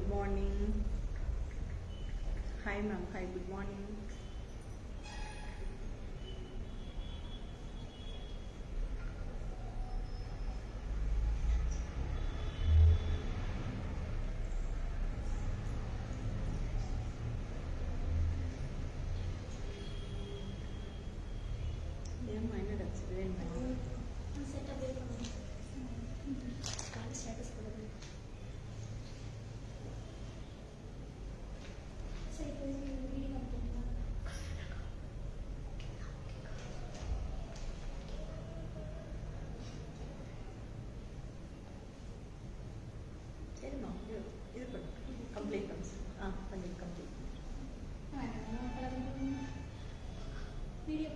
morning. Hi ma'am, hi, good morning. Yeah, mine are accident. Set away from status. So it was reading up to சரிம்மா இது பண்ணு complete பண்ணி complete video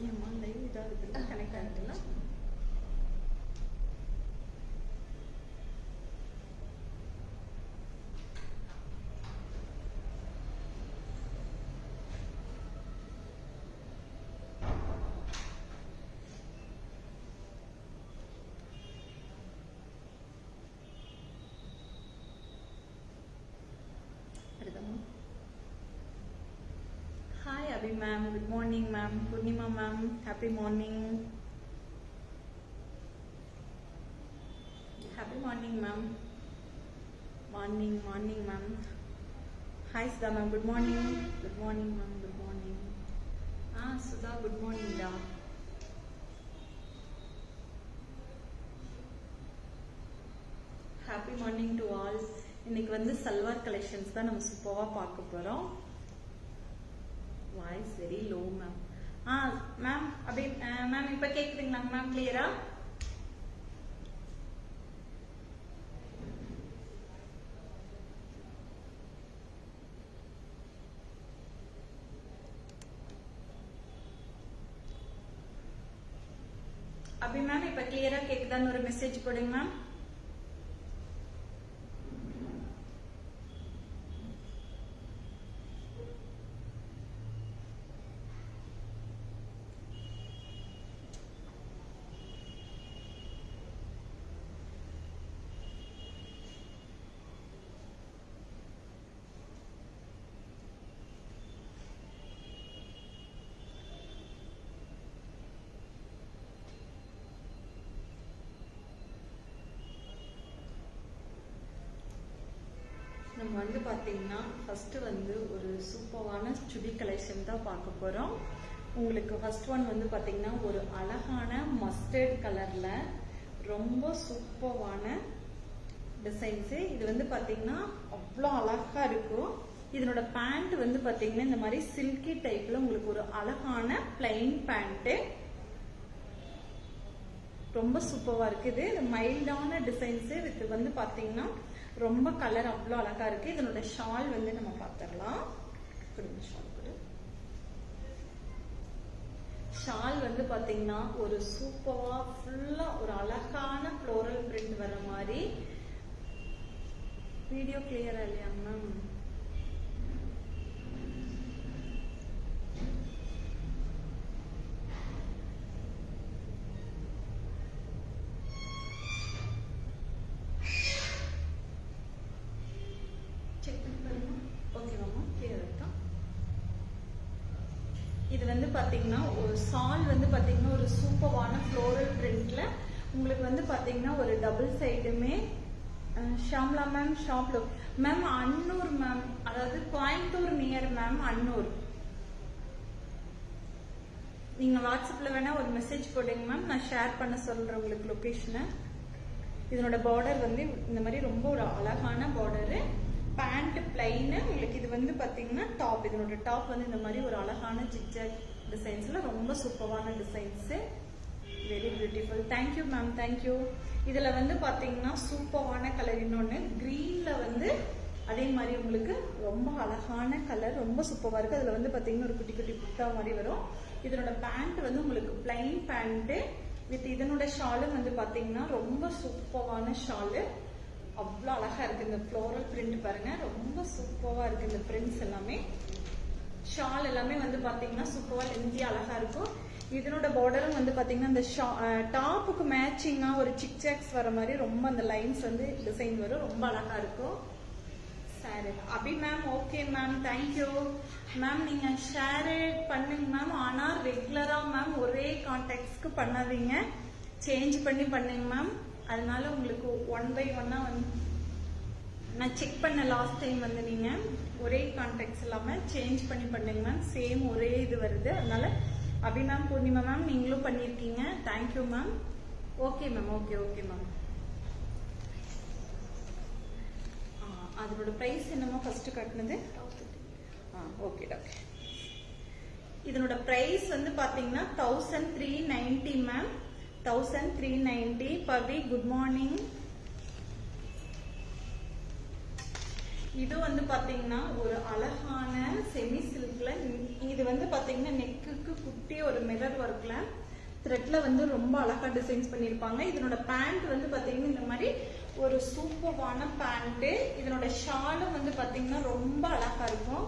ஏம்மா live இதாவது connect ஆகிட்டுங்களா? Hi Abhi ma'am, good morning ma'am. Purnima ma'am, happy morning. Happy morning ma'am. Morning ma'am. Hi Sudha ma'am, good morning. Good morning ma'am, good morning. Sudha, good morning da. Happy morning to all. இன்னைக்கு வந்து salwar collections தான் நம்ம சூப்பரா பார்க்க போறோம். Voice very low ma'am. Ma'am அப்படி ma'am இப்ப கேக்குதுங்களா மேம் கிளியரா? அபி மேம் இப்ப கிளியரா கேக்குதான்னு ஒரு மெசேஜ் போடுங்க மேம். நம்ம வந்து பாத்தீங்கன்னா ஃபர்ஸ்ட் வந்து ஒரு சூப்பரான சுடி கலெக்ஷன் தான் பார்க்க போறோம். உங்களுக்கு ஃபர்ஸ்ட் ஒன் வந்து பாத்தீங்கன்னா ஒரு அழகான மஸ்டர்ட் கலர்ல ரொம்ப சூப்பரான டிசைன்ஸ். இது வந்து பாத்தீங்கன்னா அவ்வளோ அழகா இருக்கும். இதனோட பேண்ட் வந்து பாத்தீங்கன்னா இந்த மாதிரி சில்கி டைப்ல உங்களுக்கு ஒரு அழகான பிளைன் பேண்ட் ரொம்ப சூப்பரா இருக்குது. இது மைல்டான டிசைன்ஸ் வித் வந்து பாத்தீங்கன்னா ரொம்ப கலர் அவ்வளோ அழகா இருக்கு. இதனோட ஷால் வந்து நம்ம பார்த்துடலாம். ஷால் வந்து பாத்தீங்கன்னா ஒரு சூப்பரா ஃபுல்லா ஒரு அழகான ஃப்ளோரல் பிரிண்ட் வர மாதிரி. வீடியோ கிளியரா இல்லையா மேம்? இது வந்து பாத்தீங்கன்னா ஒரு சால் வந்து பாத்தீங்கன்னா ஒரு சூப்பரான ஃப்ளோரல் பிரிண்ட்ல உங்களுக்கு வந்து பாத்தீங்கன்னா ஒரு டபுள் சைடுமே ஷாம்லா மேம் ஷாப்ல மேம் அன்னூர் மேம், அதாவது கோயம்புத்தூர் நியர் மேம் அன்னூர். நீங்க வாட்ஸ்அப்ல வேணா ஒரு மெசேஜ் போடுங்க மேம், நான் ஷேர் பண்ண சொல்றேன் உங்களுக்கு லொகேஷனை. இதனோட பார்டர் வந்து இந்த மாதிரி ரொம்ப ஒரு அழகான பார்டரு. பேண்ட் பிளைன் உங்களுக்கு. இது வந்து பாத்தீங்கன்னா டாப். இதனோட டாப் வந்து இந்த மாதிரி ஒரு அழகான ஜிக்ஜாக் டிசைன்ஸ்ல ரொம்ப சூப்பரான designs. Very beautiful. Thank you ma'am, thank you. இதுல வந்து பாத்தீங்கன்னா சூப்பரான கலர் இன்னொன்னு கிரீன்ல வந்து அதே மாதிரி உங்களுக்கு ரொம்ப அழகான கலர், ரொம்ப சூப்பரா இருக்கு. அதுல வந்து பாத்தீங்கன்னா ஒரு குட்டி குட்டி புட்டா மாதிரி வரும். இதனோட பேண்ட் வந்து உங்களுக்கு பிளைன் பேண்ட் வித் இதனோட ஷாலும் வந்து பாத்தீங்கன்னா ரொம்ப சூப்பரான ஷாலு. அவ்வளோ அழகா இருக்கு. இந்த ஃப்ளோரல் பிரிண்ட் பாருங்க, ரொம்ப சூப்பரா இருக்கு. இந்த பிரிண்ட்ஸ் எல்லாமே, ஷால் எல்லாமே வந்து பாத்தீங்கன்னா சூப்பரா லென்த்தியா அழகா இருக்கும். இதனோட பார்டரும் வந்து பாத்தீங்கன்னா இந்த டாப்புக்கு மேட்சிங்கா ஒரு சிக் சாக்ஸ் வர மாதிரி ரொம்ப அந்த லைன்ஸ் வந்து டிசைன் வரும், ரொம்ப அழகா இருக்கும். சரி Abhi ma'am, okay ma'am, thank you ma'am. நீங்க ஷேர் பண்ணுங்க மேம், ஆனா ரெகுலரா மேம் ஒரே கான்டாக்ட்ஸ்க்கு பண்ணாதீங்க, சேஞ்ச் பண்ணி பண்ணுங்க மேம். அதனால உங்களுக்கு 1 by 1 வந்து நான் செக் பண்ண லாஸ்ட் டைம் வந்து நீங்க ஒரே கான்டாக்ட்ஸ் இல்லாம சேஞ்ச் பண்ணி பண்ணுங்க மேம். சேம் ஒரே இது வருது. அதனால அபி மேம், பூர்ணிமா மேம் நீங்களும் பண்ணிருக்கீங்க, thank you ma'am. Okay ma'am, okay okay ma'am. அதோட பிரைஸ் என்னமோ ஃபர்ஸ்ட் கட்டினது ஓகே டாக்டர். இதனோட பிரைஸ் வந்து பாத்தீங்கன்னா 1390 மேம், 1390. பவி குட் மார்னிங். இது வந்து பாத்தீங்கன்னா ஒரு அழகான செமி சில்க்ல, இது வந்து பாத்தீங்கன்னா நெக்குக்கு குட்டி ஒரு மிரர் ஒர்க்ல த்ரெட்ல வந்து ரொம்ப அழகா டிசைன்ஸ் பண்ணிருப்பாங்க. இதனோட பேண்ட் வந்து பாத்தீங்கன்னா இந்த மாதிரி ஒரு சூப்பரான பேண்ட். இதனோட ஷாலும் வந்து பாத்தீங்கன்னா ரொம்ப அழகா இருக்கும்.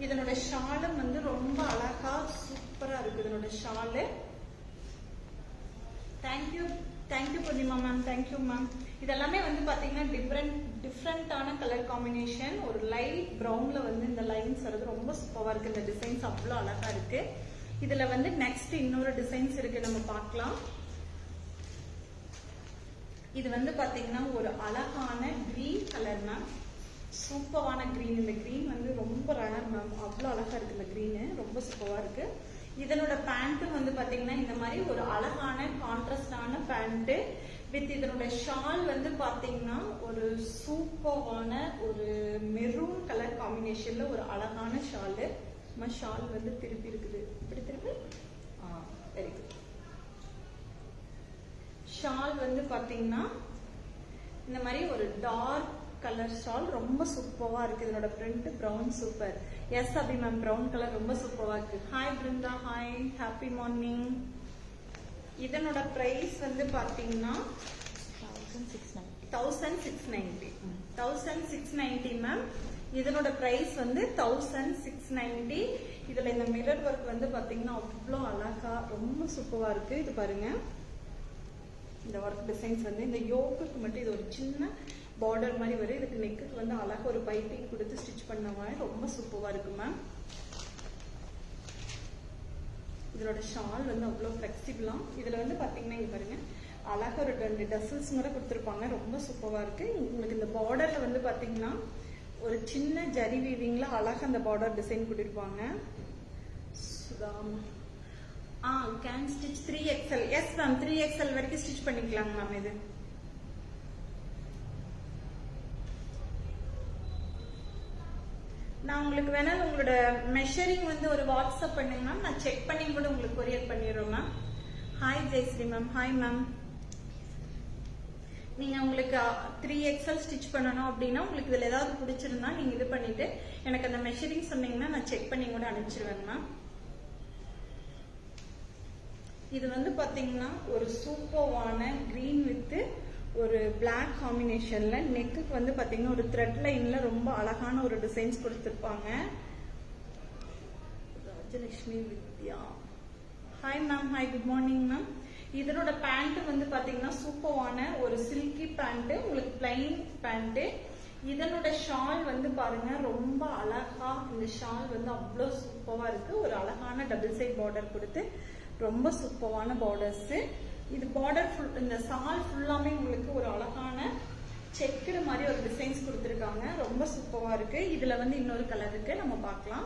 இதனோட ஷாலும் வந்து ரொம்ப அழகா சூப்பரா இருக்கு. இதனோட Shalu thank you thank you Poornima ma'am, thank you ma'am. இதெல்லாமே வந்து பாத்தீங்கன்னா டிஃப்ரெண்டான கலர் காம்பினேஷன். ஒரு லைட் ப்ரௌன்ல வந்து இந்த லைன்ஸ் வருது, ரொம்ப சூப்பரா இருக்கு. இந்த டிசைன்ஸ் அவ்வளோ அழகா இருக்கு. இதுல வந்து நெக்ஸ்ட் இன்னொரு டிசைன்ஸ் இருக்கு, நம்ம பார்க்கலாம். இது வந்து பாத்தீங்கன்னா ஒரு அழகான கிரீன் கலர் மேம், சூப்பரான கிரீன். இந்த கிரீன் வந்து ரொம்ப ரேர் மேம், அவ்வளோ அழகா இருக்கு. இந்த கிரீனு ரொம்ப சூப்பரா இருக்கு. இதனோட பேண்ட்டும் வந்து பாத்தீங்கன்னா இந்த மாதிரி ஒரு அழகான கான்ட்ராஸ்டான பேண்ட் வித் இதனோட ஷால் வந்து பாத்தீங்கன்னா ஒரு சூப்பரான ஒரு மெரூன் கலர் காம்பினேஷன்ல ஒரு அழகான ஷாலு. ஷால் வந்து திருப்பி இருக்குது, இப்படி திருப்பி வெரி குட். ஷால் வந்து பாத்தீங்கன்னா இந்த மாதிரி ஒரு டார்க் கலர் ஷால், ரொம்ப சூப்பரா இருக்கு. இதனோட பிரிண்ட் பிரவுன் சூப்பர். எஸ் அபி மேம், பிரவுன் கலர் ரொம்ப சூப்பரா இருக்கு. Hi Brinda, hi, happy morning. இதனோட பிரைஸ் வந்து பாத்தீங்கன்னா 1690 மேம். இதனோட பிரைஸ் வந்து 1690. இதுல இந்த மிரர் ஒர்க் வந்து பாத்தீங்கன்னா அவ்வளோ அழகா ரொம்ப சூப்பரா இருக்கு. இது பாருங்க, இந்த ஒர்க் டிசைன்ஸ் வந்து இந்த யோக்குக்கு மட்டும் இது ஒரு சின்ன பார்டர் மாதிரி வரும். இதுக்கு நெக்குக்கு வந்து அழகா ஒரு பைப்பிங் கொடுத்து ஸ்டிச் பண்ண மாதிரி ரொம்ப சூப்பரா இருக்கு மேம். இதோட ஷால் வந்து அவ்வளோ ஃபிளெக்சிபிளா. இதுல வந்து பாத்தீங்கன்னா இங்க பாருங்க அழகா ஒரு 2 டசல்ஸ் கூட கொடுத்துருப்பாங்க, ரொம்ப சூப்பரா இருக்கு. உங்களுக்கு இந்த பார்டர்ல வந்து பாத்தீங்கன்னா ஒரு சின்ன ஜரி வீவிங்ல அழகா அந்த பார்டர் டிசைன் கொடுத்திருப்பாங்க. Can stitch 3XL. Yes ma'am, 3XL வரைக்கும் ஸ்டிச் பண்ணிக்கலாங்க மேம். இது நான் உங்களுக்கு வேணா உங்களோட மெஷரிங் வந்து ஒரு வாட்ஸ்அப் பண்ணுங்க மேம், நான் செக் பண்ணி கூட உங்களுக்கு கொரியர் பண்ணிடுறோம் ma'am. Hi Jayashree ma'am, hi ma'am. நீங்க உங்களுக்கு 3XL ஸ்டிச் பண்ணணும் அப்படின்னா உங்களுக்கு இதுல ஏதாவது பிடிச்சிருந்தா நீங்க இது பண்ணிட்டு எனக்கு அந்த மெஷரிங் சொன்னீங்கன்னா நான் செக் பண்ணி கூட அனுப்பிச்சிருவேன் மேம். இது வந்து பாத்தீங்கன்னா ஒரு சூப்பரான கிரீன் வித் ஒரு பிளாக் காம்பினேஷன்ல நெக்குக்கு வந்து பாத்தீங்கன்னா ஒரு த்ரெட் லைன்ல ரொம்ப அழகான ஒரு டிசைன்ஸ் கொடுத்திருப்பாங்க. Rajalakshmi Vidya, hi ma'am, hi, good morning ma'am. இதனோட பேண்ட் வந்து பாத்தீங்கன்னா சூப்பரான ஒரு சில்கி பேண்ட், உங்களுக்கு பிளைன் பேண்ட். இதனோட ஷால் வந்து பாருங்க ரொம்ப அழகா, இந்த ஷால் வந்து அவ்வளோ சூப்பரா இருக்கு. ஒரு அழகான டபுள் சைட் பார்டர் கொடுத்து ரொம்ப சூப்பரான பார்டர்ஸ். இது பார்டர் ஃபுல், இந்த சால் ஃபுல்லாமே உங்களுக்கு ஒரு அழகான செக்குடு மாதிரி ஒரு டிசைன்ஸ் கொடுத்துருக்காங்க, ரொம்ப சூப்பரா இருக்கு. இதுல வந்து இன்னொரு கலர் இருக்கு, நம்ம பார்க்கலாம்.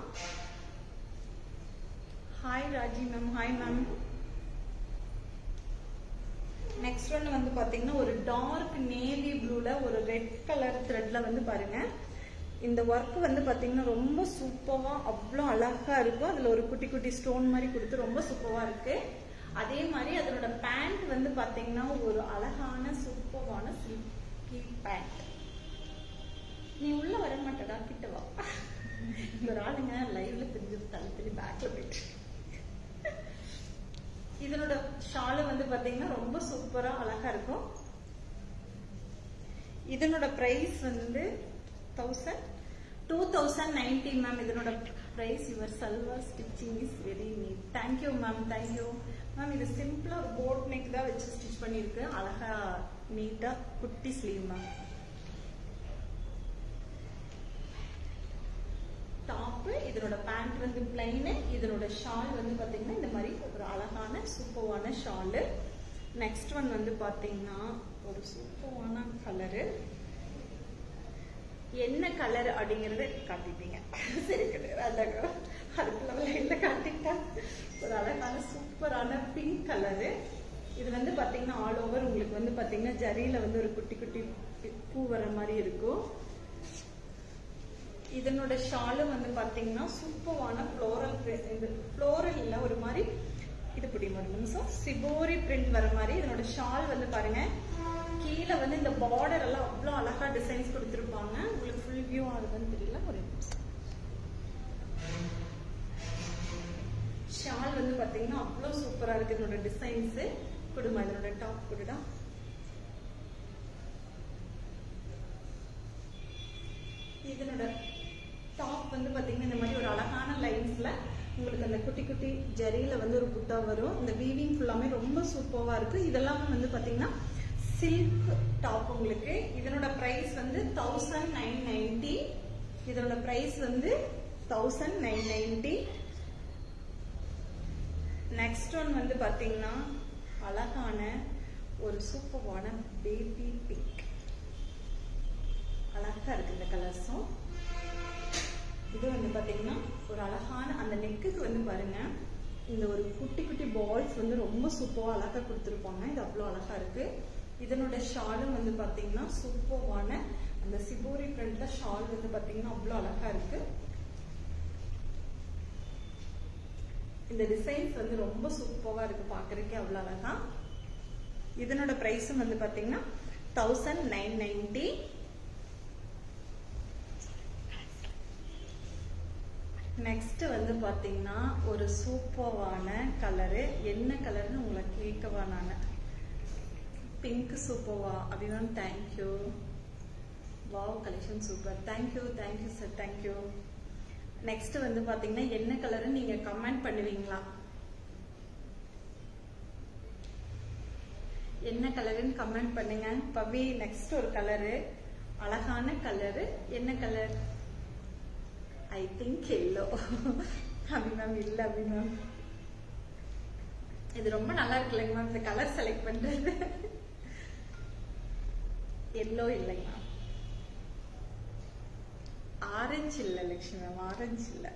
Hi Raji ma'am, hi ma'am. Next one வந்து பாத்தீங்கன்னா ஒரு டார்க் நேவி ப்ளூல ஒரு ரெட் கலர் த்ரெட்ல வந்து பாருங்க இந்த ஒர்க் வந்து பாத்தீங்கன்னா ரொம்ப சூப்பரா அவ்வளோ அழகா இருக்கும். அதுல ஒரு குட்டி குட்டி ஸ்டோன் மாதிரி கொடுத்து ரொம்ப சூப்பரா இருக்கு. அதே மாதிரி அதனோட பேண்ட் வந்து பாத்தீங்கன்னா ஒரு அழகான சூப்பரான சில்கி பேண்ட். நீ உள்ள வர மாட்டடா, கிட்ட வா. இந்த ஒரு ஆளுங்க லைவ்ல தெரிஞ்சது தள்ளி பேக்ல போயிட்டு. இதனோட ஷாலு வந்து பாத்தீங்கன்னா ரொம்ப சூப்பரா அழகா இருக்கும். இதனோட பிரைஸ் வந்து 2090 மேம். இதனோட price. Your salwar stitching is very neat. Thank you ma'am, thank you ma'am. இது சிம்பிளா ஒரு போட் நெக் தான் வச்சு ஸ்டிச் பண்ணிருக்கு. அழகா நீட்டா குட்டி ஸ்லீவ் மேம். டாப். இதனோட பேண்ட் வந்து பிளைன். இதனோட ஷால் வந்து பாத்தீங்கன்னா இந்த மாதிரி ஒரு அழகான சூப்பரான ஷாலு. நெக்ஸ்ட் ஒன் வந்து பாத்தீங்கன்னா ஒரு சூப்பரான கலரு. என்ன கலர் அப்படிங்கறது காட்டிட்டீங்க. சரி கிடையாது, அழகா அடுத்த லைன்ல காட்டிட்டா. ஒரு அழகான சூப்பரான பிங்க் கலரு. இது வந்து பாத்தீங்கன்னா ஆல் ஓவர் உங்களுக்கு வந்து பாத்தீங்கன்னா ஜரியில வந்து ஒரு குட்டி குட்டி பூ வர மாதிரி இருக்கும். இதனோட ஷாலும் வந்து பாத்தீங்கன்னா சூப்பரான ஃப்ளோரல் இல்ல ஒரு மாதிரி இது பிடிக்கும். ஒரு நிமிஷம். சிபோரி பிரிண்ட் வர மாதிரி இதனோட ஷால் வந்து பாருங்க. கீழே வந்து இந்த பார்டர் எல்லாம் அவ்வளோ அழகா டிசைன்ஸ் கொடுத்துருப்பாங்க. உங்களுக்கு ஃபுல் வியூ ஆகுதுன்னு தெரியல. ஒரு நிமிஷம். ஷால் வந்து பாத்தீங்கன்னா அவ்வளோ சூப்பரா இருக்கு. இதனோட டிசைன்ஸ் கொடுமா. இதனோட டாப் கொடுடா. இதனோட டாப் வந்து பாத்தீங்கன்னா இந்த மாதிரி ஒரு அழகான லைன்ஸ்ல உங்களுக்கு அந்த குட்டி குட்டி ஜரியில வந்து ஒரு புட்டா வரும். இந்த வீவிங் ஃபுல்லாமே ரொம்ப சூப்பரா இருக்கு. இதெல்லாமே வந்து பாத்தீங்கன்னா சில்க் டாப் உங்களுக்கு. இதனோட பிரைஸ் வந்து 1990. இதனோட பிரைஸ் வந்து 1990. நெக்ஸ்ட் ஒன் வந்து பாத்தீங்கன்னா அழகான ஒரு சூப்பரான பேபி பிங்க். அழகா இருக்கு இந்த கலர்ஸும். இது வந்து பாத்தீங்கன்னா ஒரு அழகான அந்த நெக்குக்கு வந்து பாருங்க இந்த ஒரு குட்டி குட்டி பால்ஸ் வந்து ரொம்ப சூப்பரா அழகா கொடுத்துருப்பாங்க. இது அவ்வளவு அழகா இருக்கு. இதனோட ஷாலும் வந்து பாத்தீங்கன்னா சூப்பரான அந்த சிபோரி பிரிண்ட்ல ஷால் வந்து பாத்தீங்கன்னா அவ்வளவு அழகா இருக்கு. இந்த டிசைன்ஸ் வந்து ரொம்ப சூப்பரா இருக்கு. பாக்குறதுக்கே அவ்வளவு அழகா. இதனோட பிரைஸும் வந்து பாத்தீங்கன்னா 1990. நெக்ஸ்ட் வந்து பாத்தீங்கன்னா ஒரு சூப்பரான கலரு. என்ன கலர்னு உங்களை கேட்கவா நானு. பிங்க் சூப்பர்வா Abhi ma'am. Thank you. Wow collection super. Thank you thank you sir, thank you. Next வந்து பாத்தீங்கன்னா என்ன கலர்னு நீங்க கமெண்ட் பண்ணுவீங்களா? என்ன கலருன்னு கமெண்ட் பண்ணுங்க. பவி நெக்ஸ்ட் ஒரு கலரு, அழகான கலரு. என்ன colour? I think yellow. Abhi ma'am இல்ல அபிமாம். இது ரொம்ப நல்லா இருக்குல்லங்க மேம். இந்த கலர் செலக்ட் பண்றது. எல்லோ இல்லைங்க மேம். ஆரஞ்சு இல்ல லட்சுமி மேம். ஆரஞ்சு இல்ல.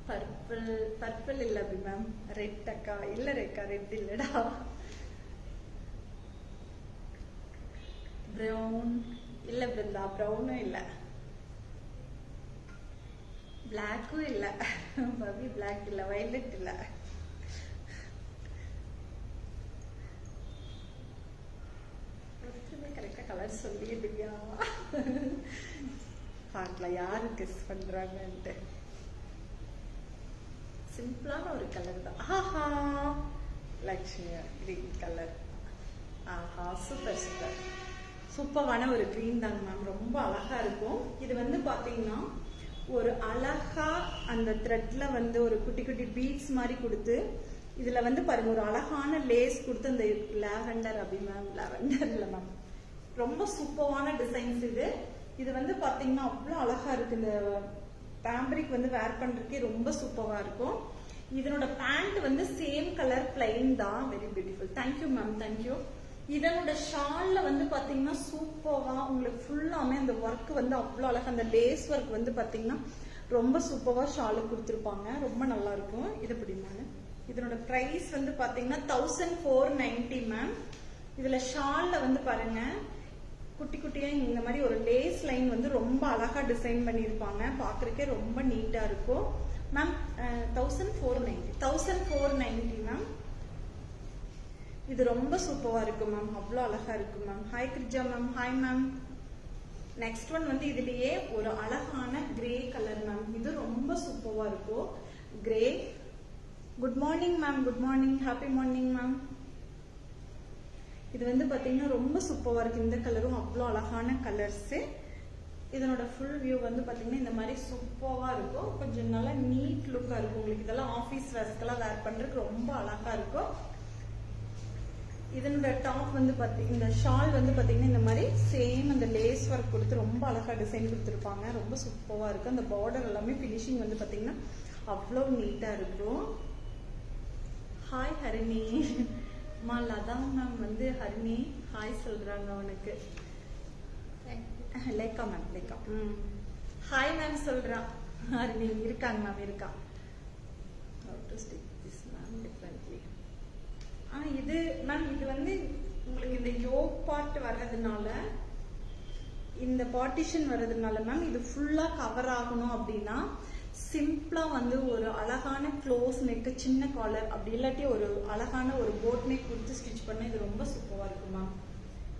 பர்பிள். பர்பிள் இல்ல அபி மேம். ரெட் அக்கா இல்ல. ரெக்கா ரெட் இல்லடா. பிரவுன் இல்ல பிருந்தா. பிரவுனும் இல்ல. பிளாக்கும் இல்ல பவி. பிளாக் இல்ல. வயலட் இல்ல. கரெக்டா கலர் சொல்லிடுவியா? பார்க்கலாம் யாரு கெஸ் பண்றாங்கன்ட்டு. சிம்பிளான ஒரு கலர் தான். ஆஹா லட்சுமி கிரீன் கலர். ஆஹா சூப்பர் சூப்பர். சூப்பரான ஒரு கிரீன் தாங்க மேம். ரொம்ப அழகா இருக்கும். இது வந்து பாத்தீங்கன்னா ஒரு அழகா அந்த த்ரெட்ல வந்து ஒரு குட்டி குட்டி பீட்ஸ் மாதிரி கொடுத்து இதுல வந்து பாருங்க ஒரு அழகான லேஸ் கொடுத்து அந்த லாவெண்டர் அப்படி மேம். லாவெண்டர் இல்ல மேம். ரொம்ப சூப்பரான டிசைன்ஸ் இது. இது வந்து பாத்தீங்கன்னா அவ்வளவு அழகா இருக்கு. இந்த ஃபேப்ரிக் வந்து வேர் பண்றதுக்கே ரொம்ப சூப்பரா இருக்கும். இதனோட பேண்ட் வந்து சேம் கலர் பிளைன் தான். Very beautiful. Thank you ma'am, thank you. இதனோட ஷால்ல வந்து பாத்தீங்கன்னா சூப்பரா உங்களுக்கு ஃபுல்லாமே அந்த ஒர்க் வந்து அவ்வளவு அழகா. அந்த லேஸ் ஒர்க் வந்து பாத்தீங்கன்னா ரொம்ப சூப்பரா ஷாலு கொடுத்துருப்பாங்க. ரொம்ப நல்லா இருக்கும். இது பிடிமாங்க. இதனோட பிரைஸ் வந்து பாத்தீங்கன்னா 1490 மேம். இதுல ஷால்ல வந்து பாருங்க குட்டி குட்டியா இந்த மாதிரி ஒரு லேஸ் லைன் வந்து ரொம்ப அழகா டிசைன் பண்ணிருப்பாங்க. பாக்குறதுக்கே ரொம்ப நீட்டா இருக்கும் மேம். 1490 மேம். இது ரொம்ப சூப்பரா இருக்கு மேம், அவ்வளோ அழகா இருக்கு ma'am. Hi Girija ma'am. Hi ma'am. Next one வந்து இதுலயே ஒரு அழகான கிரே கலர் மேம். இது ரொம்ப சூப்பரா இருக்கும். Grey. Good morning ma'am. Good morning. Happy morning ma'am. இது வந்து பாத்தீங்கன்னா ரொம்ப சூப்பரா இருக்கு. இந்த கலரும் அவ்வளோ அழகான கலர்ஸ். இதனோட ஃபுல் வியூ வந்து பாத்தீங்கன்னா இந்த மாதிரி சூப்பரா இருக்கும். கொஞ்சம் நல்லா நீட் லுக்கா இருக்கும். உங்களுக்கு இதெல்லாம் ஆபீஸ் வேர்ஸ்க்கெல்லாம் வேர் பண்றதுக்கு ரொம்ப அழகா இருக்கும். இதனோட டாப் வந்து இந்த ஷால் வந்து பாத்தீங்கன்னா இந்த மாதிரி சேம் அந்த லேஸ் ஒர்க் கொடுத்து ரொம்ப அழகா டிசைன் கொடுத்துருப்பாங்க. ரொம்ப சூப்பரா இருக்கு. அந்த பார்டர் எல்லாமே பினிஷிங் வந்து பாத்தீங்கன்னா அவ்வளவு நீட்டா இருக்கும். ஹாய் ஹரிணி. மா லதா மேம் வந்து ஹரிணி ஹாய் சொல்றாங்க உனக்கு. லேக்கா மேம். லேக்கா. ஹாய் மேம் சொல்றான் ஹரிணி. இருக்காங்க மேம். இருக்கா. How to stick this ma'am differently. இது மேம் இது வந்து உங்களுக்கு இந்த யோக் பார்ட் வர்றதுனால, இந்த பார்ட்டிஷன் வர்றதுனால மேம் இது ஃபுல்லா கவர் ஆகணும் அப்படின்னா சிம்பிளா வந்து ஒரு அழகான க்ளோஸ் நெக், சின்ன காலர், அப்படி இல்லாட்டி ஒரு அழகான ஒரு போட் நெக் கொடுத்து ஸ்டிச் பண்ண இது ரொம்ப சூப்பரா இருக்கும் மேம்.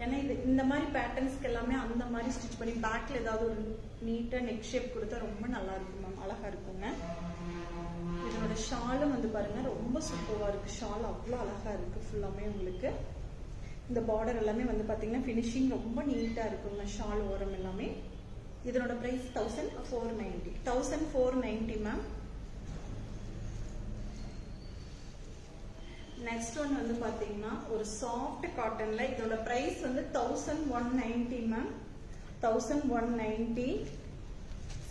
ஏன்னா இது இந்த மாதிரி பேட்டர்ன்ஸ்க்கு எல்லாமே அந்த மாதிரி ஸ்டிச் பண்ணி பேக்ல ஏதாவது ஒரு நீட்டா நெக் ஷேப் கொடுத்தா ரொம்ப நல்லா இருக்கும் மேம். அழகா இருக்குங்க. இதனோட ஷாலும் வந்து பாருங்க ரொம்ப சூப்பரா இருக்கு. ஷால் அவ்வளோ அழகா இருக்கு. ஃபுல்லாமே உங்களுக்கு இந்த பார்டர் எல்லாமே வந்து பாத்தீங்கன்னா பினிஷிங் ரொம்ப நீட்டா இருக்குங்க. ஷால் ஓரம் எல்லாமே. இதனோட பிரைஸ் 1490. 1490 மேம். நெக்ஸ்ட் ஒன் வந்து பாத்தீங்கன்னா ஒரு சாஃப்ட் காட்டன்ல இதோட பிரைஸ் வந்து 1190 ma'am. 1190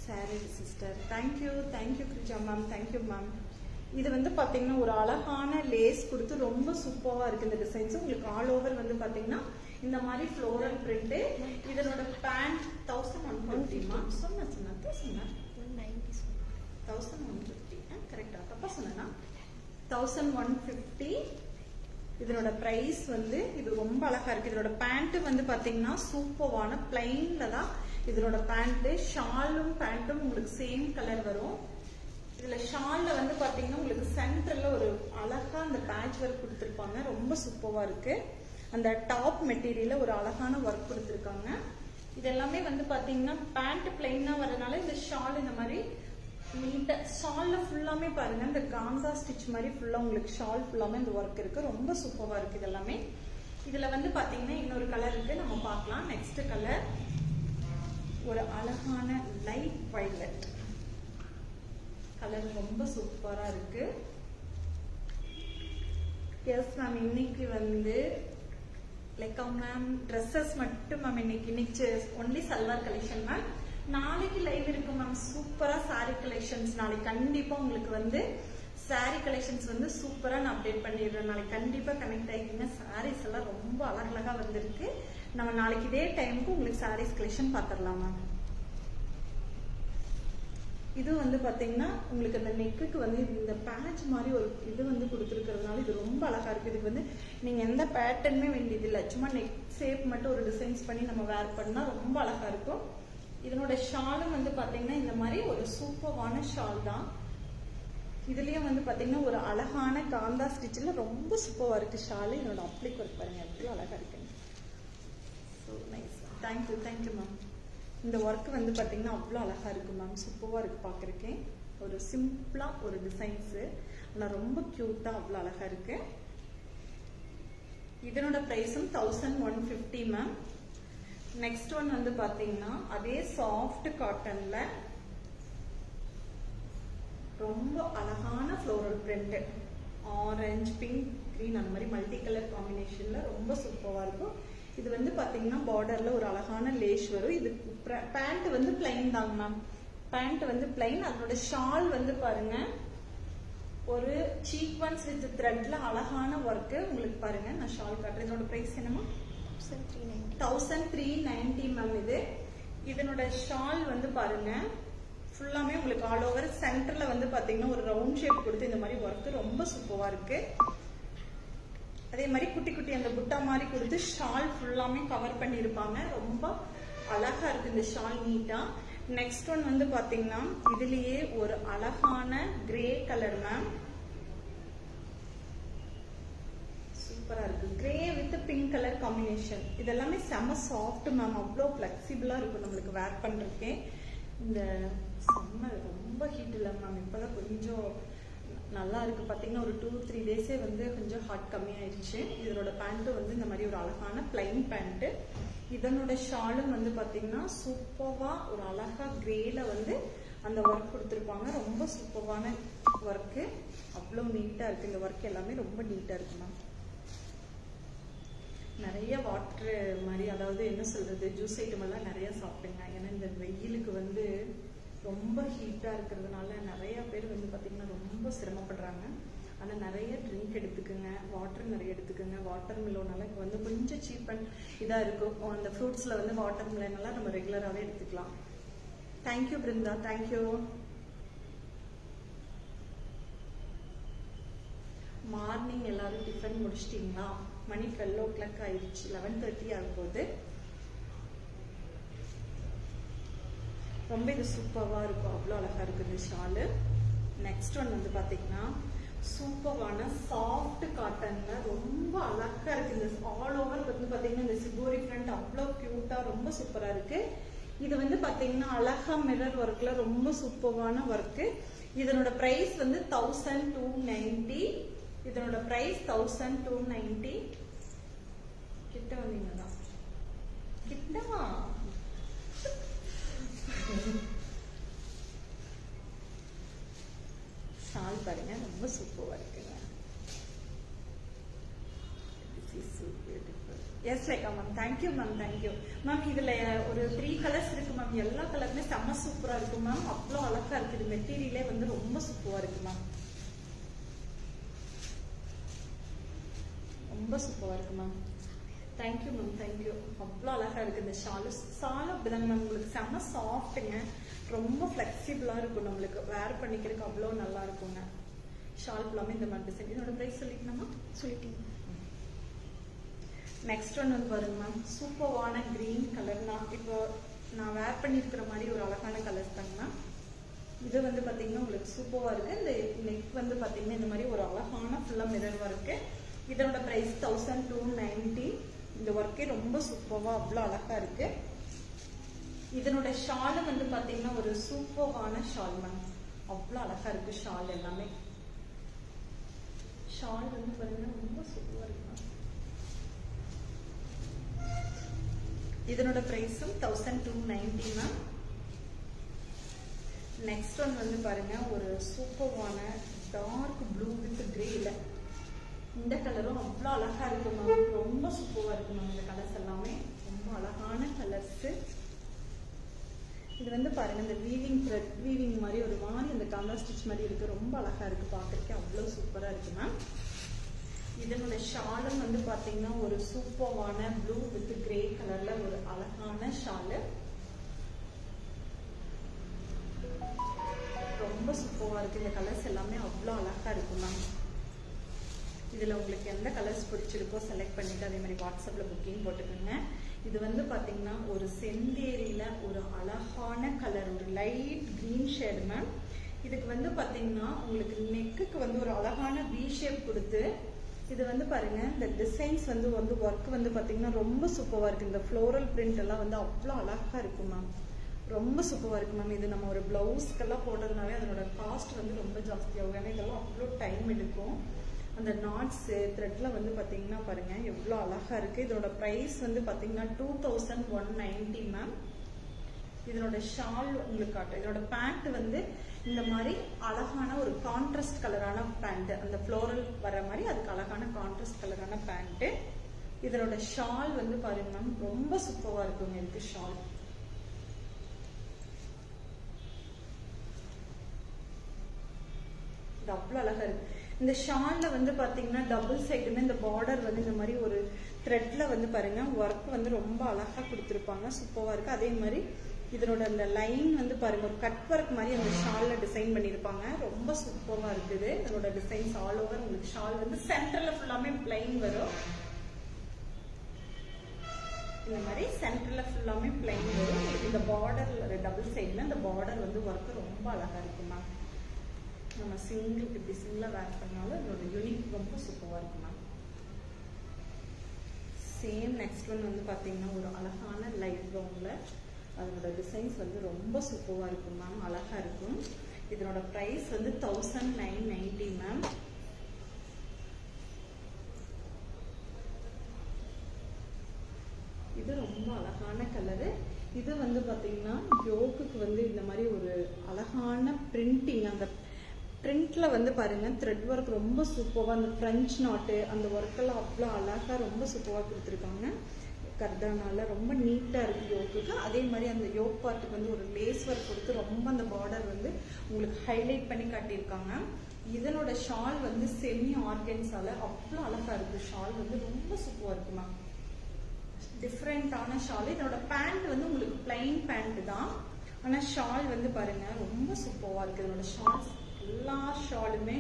sorry sister. Thank you. Thank you Girija ma'am. Thank you ma'am. இது வந்து பாத்தீங்கன்னா ஒரு அழகான லேஸ் கொடுத்து ரொம்ப சூப்பரா இருக்கு இந்த டிசைன்ஸ். உங்களுக்கு ஆல் ஓவர் வந்து பாத்தீங்கன்னா இந்த மாதிரி ஃப்ளோரல் பிரிண்ட். இதனோட பேண்ட் 1150 மேம். சொன்ன 1150 கரெக்டா? தப்பா சொன்னா 1150. இதனோட பிரைஸ் வந்து இது ரொம்ப அழகா இருக்கு. இதனோட பேண்ட் வந்து பாத்தீங்கன்னா சூப்பரான பிளைன்ல தான் இதனோட பேண்ட். ஷாலும் பேண்ட்டும் உங்களுக்கு சேம் கலர் வரும். இதுல ஷால்ல வந்து பாத்தீங்கன்னா உங்களுக்கு சென்டர்ல ஒரு அழகா அந்த பேட்ச் ஒர்க் கொடுத்திருப்பாங்க. ரொம்ப சூப்பரா இருக்கு. அந்த டாப் மெட்டீரியல்ல ஒரு அழகான ஒர்க் கொடுத்திருக்காங்க. இது எல்லாமே வந்து பாத்தீங்கன்னா பேண்ட் பிளைனா வரதுனால இந்த ஷால் இந்த மாதிரி நீட்டா ஷால்ல ஃபுல்லாமே பாருங்க இந்த காந்தா ஸ்டிச் மாதிரி ஃபுல்லா உங்களுக்கு ஷால் ஃபுல்லாமே இந்த ஒர்க் இருக்கு. ரொம்ப சூப்பரா இருக்கு இதெல்லாமே. இதுல வந்து பாத்தீங்கன்னா இன்னொரு கலர் இருக்கு, நம்ம பார்க்கலாம். நெக்ஸ்ட் கலர் ஒரு அழகான லைட் வயலட் கலர். ரொம்ப சூப்பரா இருக்கு. Yes ma'am. இன்னைக்கு வந்து லைக் மேம் ட்ரெஸ்ஸஸ் மட்டும் மேம். இன்னைக்கு ஒன்லி சல்வார் கலெக்ஷன் மேம். நாளைக்கு லைவ் இருக்கு மேம். சூப்பரா சாரி கலெக்ஷன்ஸ் நாளைக்கு கண்டிப்பா உங்களுக்கு வந்து சாரி கலெக்ஷன்ஸ் வந்து சூப்பரா நான் அப்டேட் பண்ணிடுறேன். நாளைக்கு கண்டிப்பா கனெக்ட் ஆகிக்கீங்க. சாரீஸ் எல்லாம் ரொம்ப அழகழகா வந்திருக்கு. நம்ம நாளைக்கு இதே டைமுக்கு உங்களுக்கு சாரீஸ் கலெக்ஷன் பாத்திரலாம் மேம். இது வந்து பாத்தீங்கன்னா உங்களுக்கு அந்த நெக்குக்கு வந்து இந்த பேட்ச் மாதிரி ஒரு இது வந்து கொடுத்துருக்கிறதுனால இது ரொம்ப அழகா இருக்கு. இதுக்கு வந்து நீங்க எந்த பேட்டர்னுமே வேண்டியது இல்லை. சும்மா நெக் ஷேப் மட்டும் ஒரு டிசைன்ஸ் பண்ணி நம்ம வேர் பண்ணா ரொம்ப அழகா இருக்கும். இதனோட ஷாலும் வந்து பாத்தீங்கன்னா இந்த மாதிரி ஒரு சூப்பரான ஷால் தான். இதுலயும் வந்து பாத்தீங்கன்னா ஒரு அழகான காந்தா ஸ்டிச்ல ரொம்ப சூப்பரா இருக்கு ஷால். இதனோட அப்ளிக் ஒர்க் பாருங்க எவ்வளவு அழகா இருக்கு. So nice. Thank you. Thank you ma'am. இந்த ஒர்க் வந்து பாத்தீங்கன்னா அவ்வளவு அழகா இருக்கு மேம். சூப்பரா இருக்கு பாக்குறதுக்கு. ஒரு சிம்பிளா ஒரு டிசைன்ஸ் ஆனா ரொம்ப கியூட்டா அவ்வளவு அழகா இருக்கு. இதனோட பிரைஸும் 1150 மேம். நெக்ஸ்ட் ஒன் வந்து பாத்தீங்கன்னா அதே சாஃப்ட் காட்டன்ல ரொம்ப அழகான floral print. Orange, pink, green அந்த மாதிரி மல்டி கலர் காம்பினேஷன்ல ரொம்ப சூப்பரா இருக்கும். இது வந்து பாத்தீங்கன்னா பார்டர்ல ஒரு அழகான லேஸ் வரும். இது பேண்ட் வந்து பிளைன் தாங்க மேம். பேண்ட் வந்து பிளைன். அதோட ஷால் வந்து பாருங்க ஒரு சீக்வன்ஸ் வித் த்ரெட்ல அழகான ஒர்க் உங்களுக்கு பாருங்க. நான் ஷால் காட்டுறேன். இதோட பிரைஸ் என்னமா? 1390 மேம். இது இதனோட ஷால் வந்து பாருங்க ஃபுல்லாமே உங்களுக்கு ஆல் ஓவர் சென்டர்ல வந்து பாத்தீங்கன்னா ஒரு ரவுண்ட் ஷேப் கொடுத்து இந்த மாதிரி ஒர்க் ரொம்ப சூப்பரா இருக்கு. அதே மாதிரி குட்டி குட்டி அந்த புட்டா மாதிரி கொடுத்து ஷால் ஃபுல்லாமே கவர் பண்ணிருப்பாங்க. ரொம்ப அழகா இருக்கு இந்த ஷால் நீட்டா. நெக்ஸ்ட் ஒன் வந்து பாத்தீங்கன்னா இதுலயே ஒரு அழகான கிரே கலர் மேம். சூப்பரா இருக்கு பிங்க் கலர் காம்பினேஷன். இதெல்லாமே செம சாஃப்ட் மேம், அவ்வளோ ஃபிளெக்சிபிளா இருக்கும் நம்மளுக்கு வேர் பண்றதுக்கே. இந்த சம்மர் ரொம்ப ஹீட் இல்லை மேம், இப்போதான் கொஞ்சம் நல்லா இருக்கு. பார்த்தீங்கன்னா ஒரு 2-3 டேஸே வந்து கொஞ்சம் ஹாட் கம்மியாயிடுச்சு. இதனோட பேண்ட்டு வந்து இந்த மாதிரி ஒரு அழகான பிளைன் பேண்ட்டு. இதனோட ஷாலும் வந்து பார்த்தீங்கன்னா சூப்பர்வா ஒரு அழகா கிரேல வந்து அந்த ஒர்க் கொடுத்துருப்பாங்க. ரொம்ப சூப்பர்வான ஒர்க்கு, அவ்வளோ நீட்டா இருக்கு. இந்த ஒர்க் எல்லாமே ரொம்ப நீட்டா இருக்கு மேம். நிறைய வாட்டர் மாதிரி, அதாவது என்ன சொல்றது, ஜூஸ் ஐட்டம் எல்லாம் நிறைய சாப்பிடுங்க. ஏன்னா இந்த வெயிலுக்கு வந்து ரொம்ப ஹீட்டா இருக்கிறதுனால நிறைய பேர் வந்து பாத்தீங்கன்னா ரொம்ப சிரமப்படுறாங்க. ஆனா நிறைய ட்ரிங்க் எடுத்துக்குங்க, வாட்டர் நிறைய எடுத்துக்குங்க. வாட்டர் மிலோனால இப்போ வந்து கொஞ்சம் சீப் அண்ட் இதா இருக்கும். அந்த ஃப்ரூட்ஸ்ல வந்து வாட்டர் மிலன் எல்லாம் நம்ம ரெகுலராகவே எடுத்துக்கலாம். Thank you Brinda, thank you. மார்னிங் எல்லாரும் டிஃபன் முடிச்சிட்டீங்களா? மணி 12 o'clock ஆயிடுச்சு, 11:30 ஆகும் போது. ரொம்ப இது சூப்பர்வா இருக்கும், அவ்வளோ அழகா இருக்கு இந்த ஷாலு. நெக்ஸ்ட் ஒன் வந்து பாத்தீங்கன்னா சூப்பர்வான சாஃப்ட் காட்டன்ல ரொம்ப அழகா இருக்கு. இந்த ஆல் ஓவர் வந்து பாத்தீங்கன்னா இந்த சிபோரி ஃப்ரண்ட் அவ்வளோ கியூட்டா ரொம்ப சூப்பரா இருக்கு. இது வந்து பாத்தீங்கன்னா அழகா மிரர் ஒர்க்ல ரொம்ப சூப்பர்வான ஒர்க்கு. இதனோட பிரைஸ் வந்து 1290. இதனோட பிரைஸ் 1290. கிட்ட வந்தீங்கன்னா கிட்டவா ஷால் பாருங்க, ரொம்ப சூப்பரா இருக்குங்க. எஸ் லைக்கா ma'am, thank you ma'am, thank you ma'am. இதுல ஒரு 3 கலர்ஸ் இருக்கு மேம். எல்லா கலருமே செம்ம சூப்பரா இருக்கு மேம், அவ்வளோ அழகா இருக்கு. இது மெட்டீரியலே வந்து ரொம்ப சூப்பரா இருக்கு மேம், ரொம்ப சூப்பரா இருக்கு மேம். Thank you ma'am, thank you. அவ்வளோ அழகா இருக்கு இந்த ஷாலும் அப்படிதாங்க மேம். உங்களுக்கு செம்ம சாஃப்ட்டுங்க, ரொம்ப ஃபிளெக்சிபிளா இருக்கும், நம்மளுக்கு வேர் பண்ணிக்கிறதுக்கு அவ்வளோ நல்லா இருக்குங்க. ஷால் ஃபுல்லாமே இந்த மாதிரி டிசைன். இதோட பிரைஸ் சொல்லிக்கணுமா? சொல்லிட்டீங்க. நெக்ஸ்ட் ஒன் வந்து பாருங்க மேம், சூப்பர்வான கிரீன் கலர். இப்போ நான் வேர் பண்ணிருக்கிற மாதிரி ஒரு அழகான கலர் தாங்கண்ணா. இது வந்து பாத்தீங்கன்னா உங்களுக்கு சூப்பர்வா இருக்கு. இந்த நெக் வந்து பாத்தீங்கன்னா இந்த மாதிரி ஒரு அழகான ஃபுல்லா மிரர் ஒர்க்கு. இதோட பிரைஸ் 1290. இந்த ஒர்க்கே ரொம்ப சூப்பர்வா அவ்வளோ அழகா இருக்கு. இதனோட ஷால் வந்து பாத்தீங்கன்னா ஒரு சூப்பர்வான ஷால் மேம், அவ்வளோ அழகா இருக்கு ஷால் எல்லாமே. ஷால் வந்து பாத்தீங்கன்னா ரொம்ப சூப்பரா இருக்கு. இதனோட பிரைஸும் 1290 மேம். நெக்ஸ்ட் ஒன் வந்து பாருங்க, ஒரு சூப்பர்வான டார்க் ப்ளூ வித் கிரேல. இந்த கலரும் அவ்வளோ அழகா இருக்கு மேம், ரொம்ப சூப்பரா இருக்கு மேம். இந்த கலர்ஸ் எல்லாமே ரொம்ப அழகான கலர்ஸ். இது வந்து பாருங்க, இந்த வீவிங் த்ரெட் வீவிங் மாதிரி ஒரு மாதிரி இந்த கலர் ஸ்டிச் மாதிரி இருக்கு, ரொம்ப அழகா இருக்கு பாக்குறதுக்கு, அவ்வளோ சூப்பரா இருக்கு மேம். இதனோட ஷாலும் வந்து பாத்தீங்கன்னா ஒரு சூப்பர்வான ப்ளூ வித் கிரே கலர்ல ஒரு அழகான ஷாலு, ரொம்ப சூப்பரா இருக்கு. இந்த கலர்ஸ் எல்லாமே அவ்வளோ அழகா இருக்கு மேம். இதுல உங்களுக்கு எந்த கலர்ஸ் பிடிச்சிருக்கோ செலக்ட் பண்ணிட்டு அதே மாதிரி வாட்ஸ்அப்ல புக்கிங் போட்டுக்கோங்க. இது வந்து பாத்தீங்கன்னா ஒரு செந்தேரியில ஒரு அழகான கலர், ஒரு லைட் கிரீன் ஷேடு மேம். இதுக்கு வந்து பாத்தீங்கன்னா உங்களுக்கு நெக்குக்கு வந்து ஒரு அழகான வி ஷேப் கொடுத்து, இது வந்து பாருங்க இந்த டிசைன்ஸ் வந்து ஒர்க் வந்து பாத்தீங்கன்னா ரொம்ப சூப்பரா இருக்கு. இந்த ஃப்ளோரல் பிரிண்ட் எல்லாம் வந்து அவ்வளோ அழகா இருக்கு மேம், ரொம்ப சூப்பரா இருக்கு மேம். இது நம்ம ஒரு பிளவுஸ்க்கெல்லாம் போடுறதுனாவே அதனோட காஸ்ட் வந்து ரொம்ப ஜாஸ்தியாகும். ஏன்னா இதெல்லாம் அவ்வளோ டைம் எடுக்கும். அந்த நாட்ஸ் த்ரெட்ல வந்து பாத்தீங்கன்னா பாருங்க எவ்வளோ அழகா இருக்கு. இதோட பிரைஸ் வந்து பாத்தீங்கன்னா 2190 மேம். இதனோட ஷால் உங்களுக்கு காட்டும். இதோட பேண்ட் வந்து இந்த மாதிரி அழகான ஒரு கான்ட்ராஸ்ட் கலரான பேண்ட், அந்த ஃப்ளோரல் வர மாதிரி அதுக்கு அழகான கான்ட்ராஸ்ட் கலரான பேண்ட். இதனோட ஷால் வந்து பாருங்க மேம், ரொம்ப சூப்பரா இருக்குங்க. இதுக்கு ஷால் இது அவ்வளோ அழகா இருக்கு. இந்த ஷால்ல வந்து பாத்தீங்கன்னா டபுள் சைடுமே இந்த பார்டர் வந்து இந்த மாதிரி ஒரு த்ரெட்ல வந்து பாருங்க ஒர்க் வந்து ரொம்ப அழகா கொடுத்துருப்பாங்க, சூப்பரா இருக்கு. அதே மாதிரி இதனோட அந்த லைன் வந்து பாருங்க ஒரு கட் ஒர்க் மாதிரி அந்த ஷால்ல டிசைன் பண்ணிருப்பாங்க, ரொம்ப சூப்பரா இருக்குது. இதனோட டிசைன்ஸ் ஆல் ஓவர் உங்களுக்கு ஷால் வந்து சென்டர்ல ஃபுல்லாமே பிளைன் வரும். இந்த மாதிரி சென்டர்ல ஃபுல்லாமே பிளைன் வரும். இந்த பார்டர்ல டபுள் சைடுல இந்த பார்டர் வந்து ஒர்க் ரொம்ப அழகா இருக்குமா. நம்ம சிங்கிள் இப்படி சிங்கிளா வேர் பண்ணாலும் இதோட யூனிக் ரொம்ப சூப்பரா இருக்குமா. சேம் நெக்ஸ்ட் ஒன் வந்து பார்த்தீங்கன்னா ஒரு அழகான லைட் ப்ரௌனில் அதனோட டிசைன்ஸ் வந்து ரொம்ப சூப்பராக இருக்கும் மேம், அழகாக இருக்கும். இதனோட ப்ரைஸ் வந்து 1990 மேம். இது ரொம்ப அழகான கலரு. இது வந்து பார்த்தீங்கன்னா யோக்குக்கு வந்து இந்த மாதிரி ஒரு அழகான பிரிண்டிங், அந்த பிரிண்ட்ல வந்து பாருங்க த்ரெட் ஒர்க் ரொம்ப சூப்பராக, அந்த ஃப்ரெஞ்ச் நாட்டு அந்த ஒர்க்கெல்லாம் அவ்வளோ அழகாக ரொம்ப சூப்பராக கொடுத்துருக்காங்க. கர்தானால ரொம்ப நீட்டாக இருக்குது யோக்குக்கு. அதே மாதிரி அந்த யோக் பார்ட்டுக்கு வந்து ஒரு லேஸ் ஒர்க் கொடுத்து ரொம்ப அந்த பார்டர் வந்து உங்களுக்கு ஹைலைட் பண்ணி காட்டியிருக்காங்க. இதனோட ஷால் வந்து செமி ஆர்கன்ஸால அவ்வளோ அழகாக இருக்குது. ஷால் வந்து ரொம்ப சூப்பராக இருக்குமா, டிஃப்ரெண்டான ஷால். இதனோட பேண்ட் வந்து உங்களுக்கு பிளைன் பேண்ட் தான், ஆனால் ஷால் வந்து பாருங்க ரொம்ப சூப்பராக இருக்குது. இதனோட ஷால்ஸ் எல்லா ஷாலுமே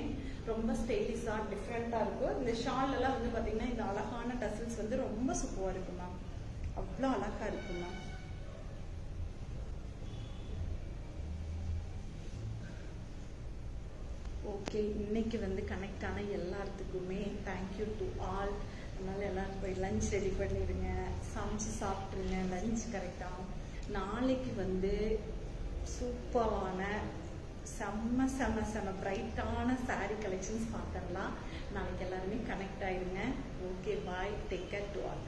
ரொம்ப ஸ்டைலிஷாக டிஃப்ரெண்ட்டாக இருக்கும். இந்த ஷால் எல்லாம் வந்து பார்த்தீங்கன்னா இந்த அழகான டசல்ஸ் வந்து ரொம்ப சூப்பராக இருக்கு மேம், அவ்வளோ அழகாக இருக்கு மேம். ஓகே, இன்னைக்கு வந்து கனெக்ட் ஆன எல்லாத்துக்குமே தேங்க்யூ டு ஆல். அதனால எல்லாரும் போய் லஞ்ச் ரெடி பண்ணிடுங்க, சமைச்சு சாப்பிட்ருங்க, லஞ்ச் கரெக்டாக. நாளைக்கு வந்து சூப்பரான செம்ம செம்ம செம்ம பிரைட்டான சாரீ கலெக்ஷன்ஸ் பார்த்துடலாம். நாளைக்கு எல்லாருமே கனெக்ட் ஆயிடுங்க. Okay, bye, take care to all.